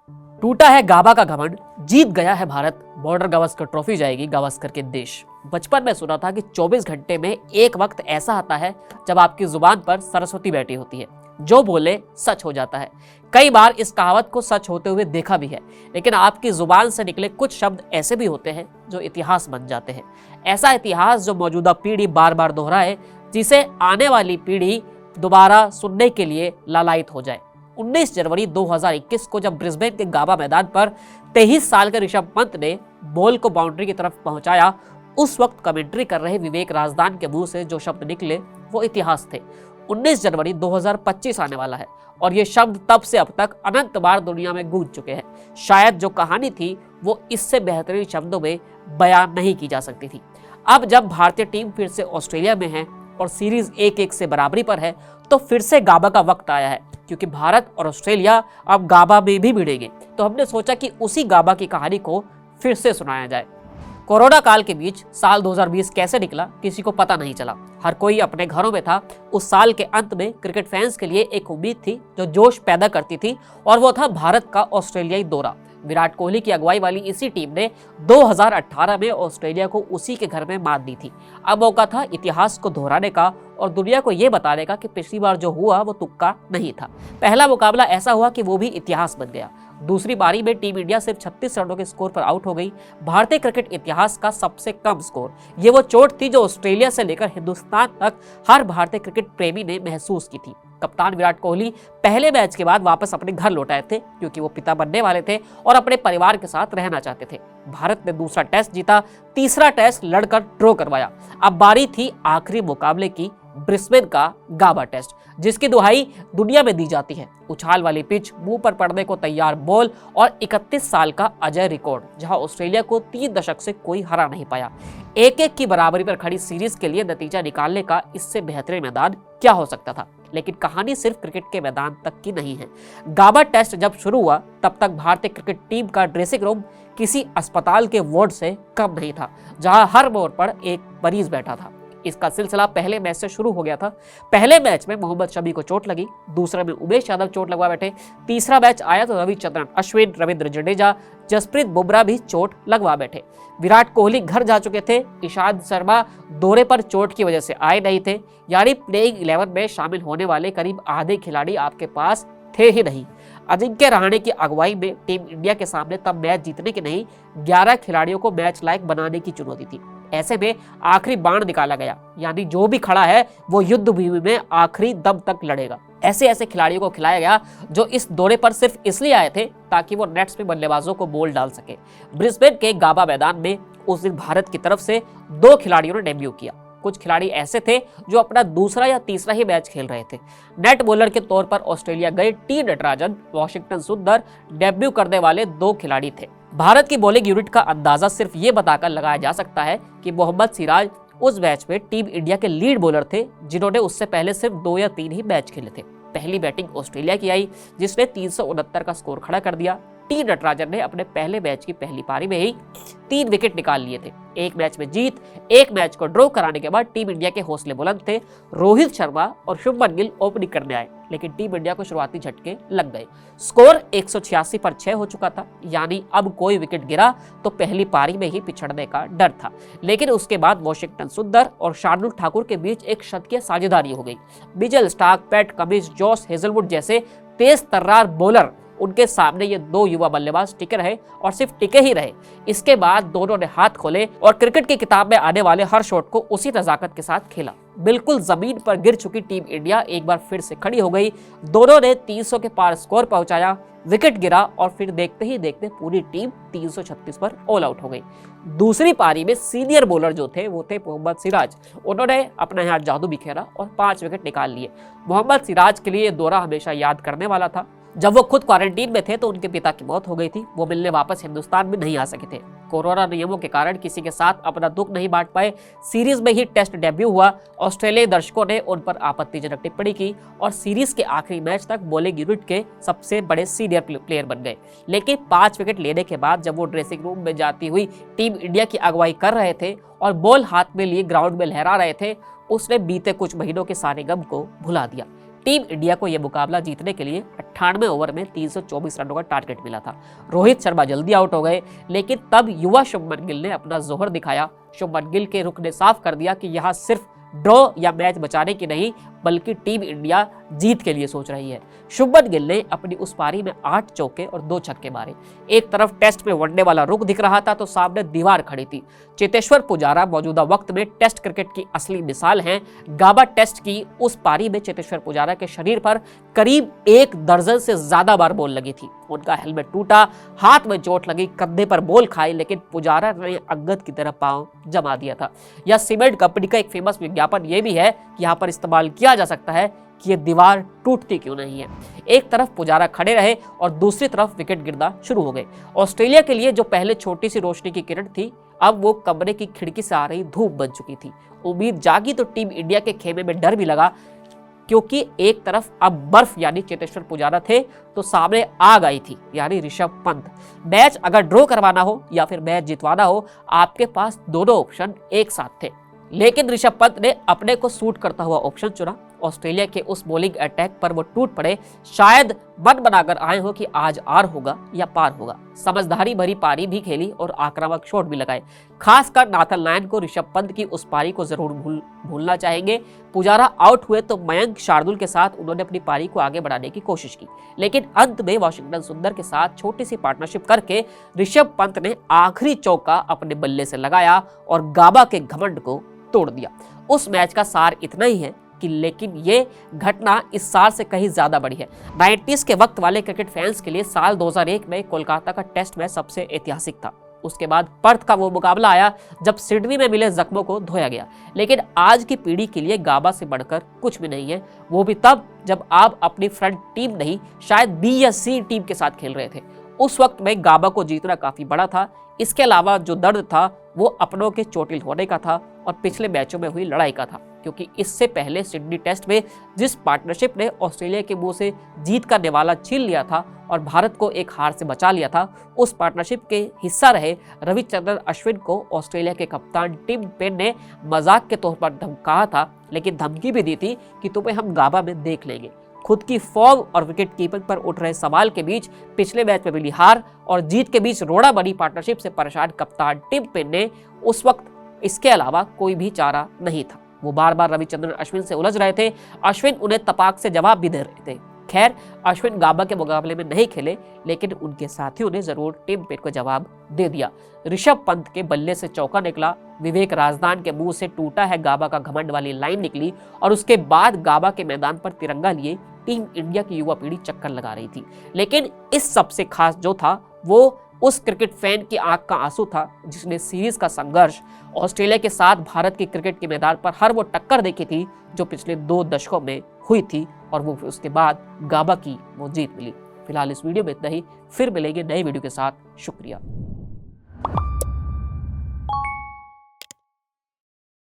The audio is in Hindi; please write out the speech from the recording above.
टूटा है गाबा का घमंड, जीत गया है भारत, बॉर्डर गावस्कर ट्रॉफी जाएगी गावस्कर के देश। बचपन में सुना था कि 24 घंटे में एक वक्त ऐसा आता है जब आपकी जुबान पर सरस्वती बैठी होती है, जो बोले सच हो जाता है। कई बार इस कहावत को सच होते हुए देखा भी है, लेकिन आपकी जुबान से निकले कुछ शब्द ऐसे भी होते हैं जो इतिहास बन जाते हैं। ऐसा इतिहास जो मौजूदा पीढ़ी बार बार दोहराए, जिसे आने वाली पीढ़ी दोबारा सुनने के लिए लालायित हो जाए। 19 जनवरी 2021 को जब ब्रिस्बेन के गाबा मैदान पर 23 साल के ऋषभ पंत ने बॉल को बाउंड्री की तरफ पहुंचाया, उस वक्त कमेंट्री कर रहे विवेक राजदान के मुंह से जो शब्द निकले वो इतिहास थे। 19 जनवरी 2025 आने वाला है और ये शब्द तब से अब तक अनंत बार दुनिया में गूंज चुके हैं। शायद जो कहानी थी वो इससे बेहतरीन शब्दों में बयान नहीं की जा सकती थी। अब जब भारतीय टीम फिर से ऑस्ट्रेलिया में है और सीरीज 1-1 से बराबरी पर है, तो फिर से गाबा का वक्त आया है, क्योंकि भारत और ऑस्ट्रेलिया अब गाबा में भी भिड़ेंगे। तो हमने सोचा कि उसी गाबा की कहानी को फिर से सुनाया जाए। कोरोना काल के बीच साल 2020 कैसे निकला किसी को पता नहीं चला। हर कोई अपने घरों में था। उस साल के अंत में क्रिकेट फैंस के लिए एक उम्मीद थी जो जोश पैदा करती थी, और वो था भारत का ऑस्ट्रेलियाई दौरा। विराट कोहली की अगुवाई वाली इसी टीम ने 2018 में ऑस्ट्रेलिया को उसी के घर में मात दी थी। अब मौका था इतिहास को दोहराने का और दुनिया को ये बताने का कि पिछली बार जो हुआ वो तुक्का नहीं था। पहला मुकाबला ऐसा हुआ कि वो भी इतिहास बन गया। दूसरी पारी में टीम इंडिया सिर्फ 36 रनों के स्कोर पर आउट हो गई। भारतीय क्रिकेट इतिहास का सबसे कम स्कोर। ये वो चोट थी जो ऑस्ट्रेलिया से लेकर हिंदुस्तान तक हर भारतीय क्रिकेट प्रेमी ने महसूस की थी। कप्तान विराट कोहली पहले मैच के बाद वापस अपने घर लौट आए थे, क्योंकि वो पिता बनने वाले थे और अपने परिवार के साथ रहना चाहते थे। भारत ने दूसरा टेस्ट जीता, तीसरा टेस्ट लड़कर ड्रॉ करवाया। अब बारी थी आखिरी मुकाबले की, ब्रिस्बेन का गाबा टेस्ट, जिसकी दुहाई दुनिया में दी जाती है। उछाल वाली पिच, मुंह पर पड़ने को तैयार बॉल और 31 साल का अजय रिकॉर्ड, जहां ऑस्ट्रेलिया को 3 दशक से कोई हरा नहीं पाया। 1-1 की बराबरी पर खड़ी सीरीज के लिए नतीजा निकालने का इससे बेहतरीन मैदान क्या हो सकता था। लेकिन कहानी सिर्फ क्रिकेट के मैदान तक की नहीं है। गाबा टेस्ट जब शुरू हुआ तब तक भारतीय क्रिकेट टीम का ड्रेसिंग रूम किसी अस्पताल के वार्ड से कम नहीं था, जहां हर मोड़ पर एक मरीज बैठा था। इसका सिलसिला पहले मैच से शुरू हो गया था। पहले मैच में मोहम्मद शमी को चोट लगी, दूसरे में उमेश यादव चोट लगवा बैठे, तीसरा मैच आया तो रविचंद्रन अश्विन, रविंद्र जडेजा, जसप्रीत बुमराह भी चोट लगवा बैठे। विराट कोहली घर जा चुके थे, ईशांत शर्मा दौरे पर चोट की वजह से आए नहीं थे, यानी प्लेइंग 11 में शामिल होने वाले करीब आधे खिलाड़ी आपके पास थे ही नहीं। अजिंक्य रहाणे की अगुवाई में टीम इंडिया के सामने तब मैच जीतने की नहीं, 11 खिलाड़ियों को मैच लायक बनाने की चुनौती थी। ऐसे में आखिरी बाण निकाला गया, यानी जो भी खड़ा है वो युद्ध भूमि में आखिरी दम तक लड़ेगा। ऐसे ऐसे खिलाड़ियों को खिलाया गया जो इस दौरे पर सिर्फ इसलिए आए थे ताकि वो नेट्स में बल्लेबाजों को बोल डाल सके। ब्रिस्बेन के गाबा मैदान में उस दिन भारत की तरफ से 2 खिलाड़ियों ने डेब्यू किया। कुछ खिलाड़ी ऐसे थे जो अपना दूसरा या तीसरा ही मैच खेल रहे थे। नेट बॉलर के तौर पर ऑस्ट्रेलिया गए टी नटराजन, वॉशिंगटन सुंदर डेब्यू करने वाले 2 खिलाड़ी थे। भारत की बॉलिंग यूनिट का अंदाजा सिर्फ ये बताकर लगाया जा सकता है कि मोहम्मद सिराज उस मैच में टीम इंडिया के लीड बॉलर थे, जिन्होंने उससे पहले सिर्फ 2 या 3 ही मैच खेले थे। पहली बैटिंग ऑस्ट्रेलिया की आई, जिसने 369 का स्कोर खड़ा कर दिया। टी नटराजन ने अपने पहले मैच की पहली पारी में ही 3 विकेट निकाल लिए थे। एक मैच में जीत, एक मैच को ड्रॉ कराने के बाद टीम इंडिया के हौसले बुलंद थे। रोहित शर्मा और शुभमन गिल ओपनिंग करने आए, लेकिन टीम इंडिया को शुरुआती झटके लग गए। स्कोर 186 पर 6 हो चुका था, यानी अब कोई विकेट गिरा तो पहली पारी में ही पिछड़ने का डर था। लेकिन उसके बाद वॉशिंगटन सुंदर और शार्दुल ठाकुर के बीच एक शतकीय साझेदारी हो गई। Mitchell Starc, PAT Cummins, Josh Hazlewood जैसे तेज तर्रार बॉलर, उनके सामने ये 2 युवा बल्लेबाज टिके रहे और सिर्फ टिके ही रहे। इसके बाद दोनों ने हाथ खोले और क्रिकेट की किताब में आने वाले हर शॉट को उसी नजाकत के साथ खेला। बिल्कुल जमीन पर गिर चुकी टीम इंडिया एक बार फिर से खड़ी हो गई। दोनों ने 300 के पार स्कोर पहुंचाया, विकेट गिरा और फिर देखते ही देखते पूरी टीम 336 पर ऑल आउट हो गई। दूसरी पारी में सीनियर बॉलर जो थे वो थे मोहम्मद सिराज। उन्होंने अपना यहाँ जादू बिखेरा और 5 विकेट निकाल लिए। मोहम्मद सिराज के लिए ये दौरा हमेशा याद करने वाला था। जब वो खुद क्वारंटीन में थे तो उनके पिता की मौत हो गई थी। वो मिलने वापस हिंदुस्तान में नहीं आ सके थे। कोरोना नियमों के कारण किसी के साथ अपना दुख नहीं बांट पाए। सीरीज में ही टेस्ट डेब्यू हुआ। ऑस्ट्रेलियाई दर्शकों ने उन पर आपत्तिजनक टिप्पणी की और सीरीज के आखिरी मैच तक बॉलिंग यूनिट के सबसे बड़े सीनियर प्लेयर बन गए। लेकिन 5 विकेट लेने के बाद जब वो ड्रेसिंग रूम में जाती हुई टीम इंडिया की अगुवाई कर रहे थे और बॉल हाथ में लिए ग्राउंड में लहरा रहे थे, उसने बीते कुछ महीनों के सारे गम को भुला दिया। टीम इंडिया को यह मुकाबला जीतने के लिए 98 ओवर में 324 रनों का टारगेट मिला था। रोहित शर्मा जल्दी आउट हो गए, लेकिन तब युवा शुभमन गिल ने अपना जोहर दिखाया। शुभमन गिल के रुख ने साफ कर दिया कि यहां सिर्फ ड्रॉ या मैच बचाने की नहीं, बल्कि टीम इंडिया जीत के लिए सोच रही है। शुभमन गिल ने अपनी उस पारी में 8 चौके और 2 छक्के मारे। एक तरफ टेस्ट में वनडे वाला रुख दिख रहा था तो सामने दीवार खड़ी थी। चेतेश्वर पुजारा मौजूदा वक्त में टेस्ट क्रिकेट की असली मिसाल हैं। गाबा टेस्ट की उस पारी में चेतेश्वर पुजारा के शरीर पर करीब 1 दर्जन से ज्यादा बार बॉल लगी थी। उनका हेलमेट टूटा, हाथ में चोट लगी, कंधे पर बॉल खाई, लेकिन पुजारा ने अंगद की तरह पांव जमा दिया था। यह सीमेंट कंपनी का एक फेमस विज्ञापन यह भी है कि यहाँ पर इस्तेमाल किया जा सकता है कि ये दीवार टूटती क्यों नहीं है। एक तरफ पुजारा खड़े रहे और दूसरी तरफ विकेट गिरना शुरू हो गए। ऑस्ट्रेलिया के लिए जो पहले छोटी सी रोशनी की किरण थी, अब वो कमरे की खिड़की से आ रही धूप बन चुकी थी। उम्मीद जागी तो टीम इंडिया के खेमे में डर भी लगा, क्योंकि एक तरफ अब बर्फ यानी चेतेश्वर पुजारा थे तो सामने आग आई थी यानी ऋषभ पंत। मैच अगर ड्रॉ करवाना हो या फिर मैच जितवाना हो, आपके पास दोनों ऑप्शन एक साथ थे, लेकिन ऋषभ पंत ने अपने को सूट करता हुआ ऑप्शन चुना। ऑस्ट्रेलिया के उस बॉलिंग अटैक पर वो टूट पड़े। शायद मन बनाकर आए हो कि आज आर होगा या पार होगा। समझदारी भरी पारी भी खेली और आक्रामक शॉट भी लगाए। खासकर नाथन लायन को ऋषभ पंत की उस पारी को जरूर भूलना चाहेंगे। पुजारा आउट हुए तो मयंक शार्दुल के साथ उन्होंने अपनी पारी को आगे बढ़ाने की कोशिश की, लेकिन अंत में वाशिंगटन सुंदर के साथ छोटी सी पार्टनरशिप करके ऋषभ पंत ने आखिरी चौका अपने बल्ले से लगाया और गाबा के घमंड को तोड़ दिया। उस मैच का सार इतना ही है कि लेकिन ये घटना इस साल से कहीं ज्यादा बड़ी है। 90s के वक्त वाले क्रिकेट फैंस के लिए साल 2001 में कोलकाता का टेस्ट मैच सबसे ऐतिहासिक था। उसके बाद पर्थ का वो मुकाबला आया जब सिडनी में मिले जख्मों को धोया गया। लेकिन आज की पीढ़ी के लिए गाबा से बढ़कर कुछ भी नहीं है, वो भी तब जब आप अपनी फ्रंट टीम नहीं, शायद बी या सी टीम के साथ खेल रहे थे। उस वक्त में गाबा को जीतना काफी बड़ा था। इसके अलावा जो दर्द था वो अपनों के चोटिल होने का था और पिछले मैचों में हुई लड़ाई का था, क्योंकि इससे पहले सिडनी टेस्ट में जिस पार्टनरशिप ने ऑस्ट्रेलिया के मुंह से जीत का निवाला छीन लिया था और भारत को एक हार से बचा लिया था, उस पार्टनरशिप के हिस्सा रहे रविचंद्रन अश्विन को ऑस्ट्रेलिया के कप्तान टिम पेन ने मजाक के तौर पर धमकाया था, लेकिन धमकी भी दी थी कि तुम्हें हम गाबा में देख लेंगे। खुद की फॉर्म और विकेट कीपिंग पर उठ रहे सवाल के बीच पिछले मैच में मिली हार और जीत के बीच रोड़ा बनी पार्टनरशिप से परेशान कप्तान टिम पेन ने उस वक्त इसके अलावा कोई भी चारा नहीं था। वो बार बार रविचंद्रन अश्विन से उलझ रहे थे। अश्विन उन्हें तपाक से जवाब भी दे रहे थे। खैर, अश्विन गाबा के मुकाबले में नहीं खेले, लेकिन उनके साथियों ने जरूर टिम पेन को जवाब दे दिया। ऋषभ पंत के बल्ले से चौका निकला, विवेक राजदान के मुंह से टूटा है गाबा का घमंड वाली लाइन निकली और उसके बाद गाबा के मैदान पर तिरंगा लिए टीम इंडिया की युवा पीढ़ी चक्कर लगा रही थी। लेकिन इस सबसे खास जो था वो उस क्रिकेट फैन की आंख का आंसू था जिसने सीरीज का संघर्ष ऑस्ट्रेलिया के साथ भारत की क्रिकेट के मैदान पर हर वो टक्कर देखी थी जो पिछले 2 दशकों में हुई थी और वो उसके बाद गाबा की वो जीत मिली। फिलहाल इस वीडियो में इतना ही, फिर मिलेंगे नए वीडियो के साथ। शुक्रिया।